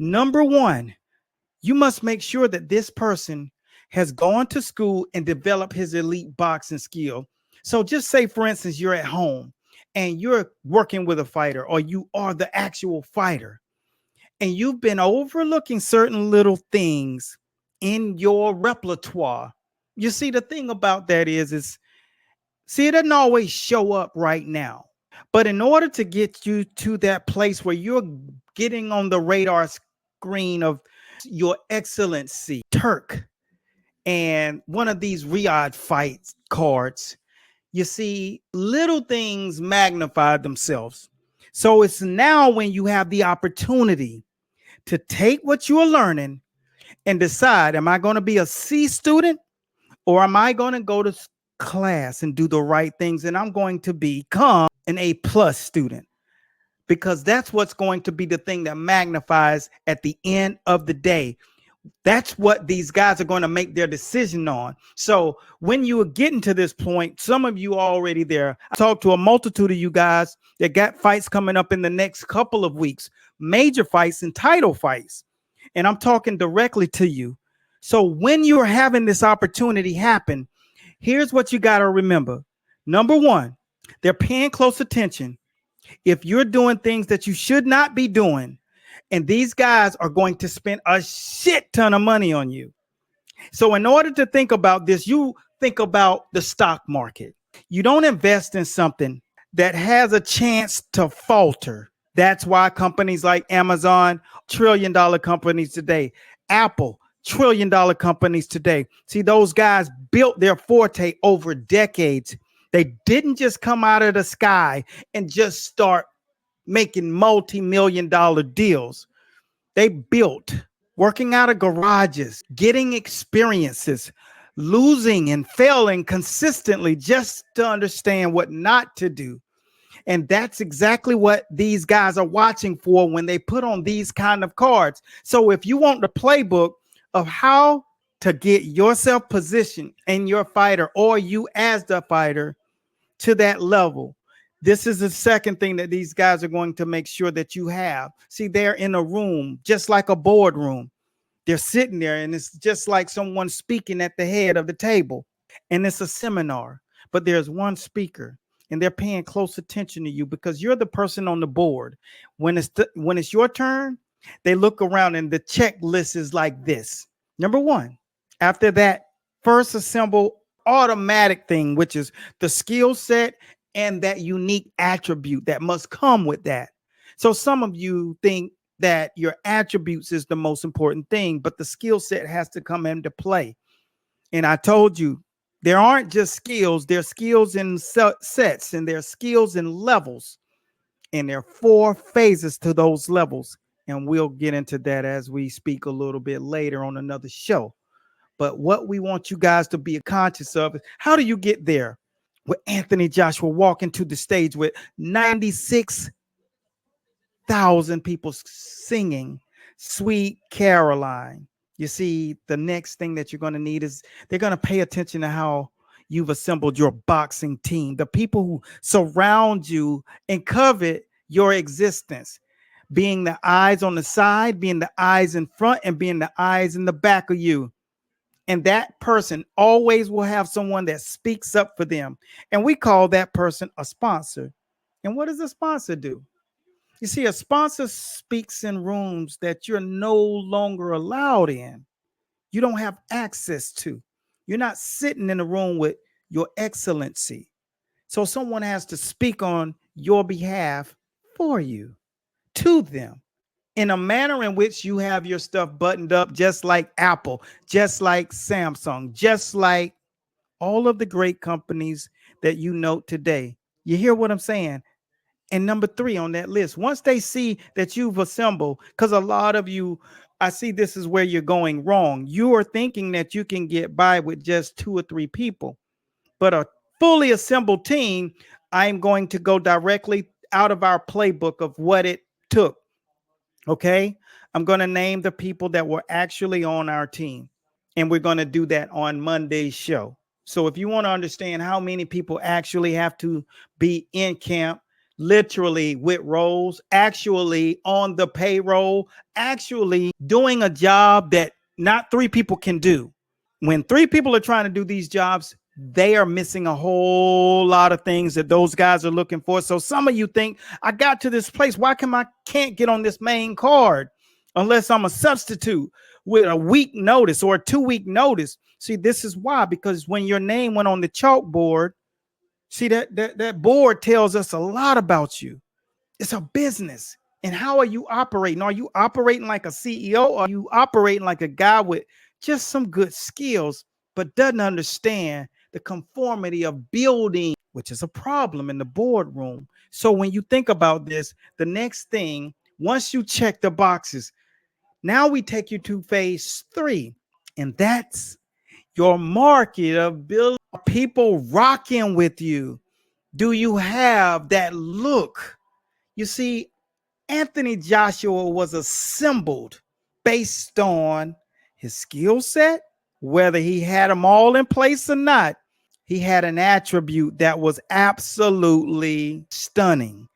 Number one, you must make sure that this person has gone to school and developed his elite boxing skill. So just say, for instance, you're at home and you're working with a fighter, or you are the actual fighter, and you've been overlooking certain little things in your repertoire. You see, the thing about that is see, it doesn't always show up right now. But in order to get you to that place where you're getting on the radar screen of your excellency, Turk, and one of these Riyadh fight cards, you see, little things magnify themselves. So it's now when you have the opportunity to take what you're learning and decide, am I going to be a C student, or am I going to go to class and do the right things, and I'm going to become an A plus student? Because that's what's going to be the thing that magnifies at the end of the day. That's what these guys are going to make their decision on. So when you are getting to this point, some of you are already there. I talked to a multitude of you guys that got fights coming up in the next couple of weeks, major fights and title fights. And I'm talking directly to you. So when you're having this opportunity happen, here's what you got to remember. Number one, they're paying close attention if you're doing things that you should not be doing. And these guys are going to spend a shit ton of money on you. So in order to think about this, you think about the stock market. You don't invest in something that has a chance to falter. That's why companies like Amazon, $1 trillion companies today, Apple, $1 trillion companies today. See, those guys built their forte over decades. They didn't just come out of the sky and just start making multi-million-dollar deals. They built, working out of garages, getting experiences, losing and failing consistently just to understand what not to do. And that's exactly what these guys are watching for when they put on these kind of cards. So if you want the playbook of how to get yourself positioned and your fighter, or you as the fighter, to that level, this is the second thing that these guys are going to make sure that you have. See, they're in a room, just like a boardroom. They're sitting there, and it's just like someone speaking at the head of the table. And it's a seminar, but there's one speaker, and they're paying close attention to you because you're the person on the board. When it's your turn, they look around, and the checklist is like this. Number one, after that first assemble automatic thing, which is the skill set and that unique attribute that must come with that. So some of you think that your attributes is the most important thing, but the skill set has to come into play. And I told you, there aren't just skills, there's skills in sets, and there's skills in levels. And there are 4 phases to those levels. And we'll get into that as we speak a little bit later on another show. But what we want you guys to be conscious of is, how do you get there? With Anthony Joshua walking to the stage with 96,000 people singing Sweet Caroline. You see, the next thing that you're going to need is they're going to pay attention to how you've assembled your boxing team, the people who surround you and covet your existence, being the eyes on the side, being the eyes in front, and being the eyes in the back of you. And that person always will have someone that speaks up for them. And we call that person a sponsor. And what does a sponsor do? You see, a sponsor speaks in rooms that you're no longer allowed in. You don't have access to. You're not sitting in a room with your excellency. So someone has to speak on your behalf for you, to them, in a manner in which you have your stuff buttoned up, just like Apple, just like Samsung, just like all of the great companies that you note today. You hear what I'm saying? And number 3 on that list, once they see that you've assembled, because a lot of you, I see this is where you're going wrong. You are thinking that you can get by with just 2 or 3 people, but a fully assembled team, I'm going to go directly out of our playbook of what it took. Okay, I'm going to name the people that were actually on our team, and we're going to do that on Monday's show. So if you want to understand how many people actually have to be in camp, literally with roles, actually on the payroll, actually doing a job that not three people can do. When three people are trying to do these jobs, they are missing a whole lot of things that those guys are looking for. So some of you think, I got to this place, why can't get on this main card unless I'm a substitute with a week notice or a 2-week notice? See, this is why, because when your name went on the chalkboard, see that board tells us a lot about you. It's a business. And how are you operating? Are you operating like a CEO? Or are you operating like a guy with just some good skills, but doesn't understand the conformity of building, which is a problem in the boardroom? So when you think about this, the next thing, once you check the boxes, now we take you to phase 3, and that's your market of building people rocking with you. Do you have that look? You see, Anthony Joshua was assembled based on his skill set, whether he had them all in place or not. He had an attribute that was absolutely stunning.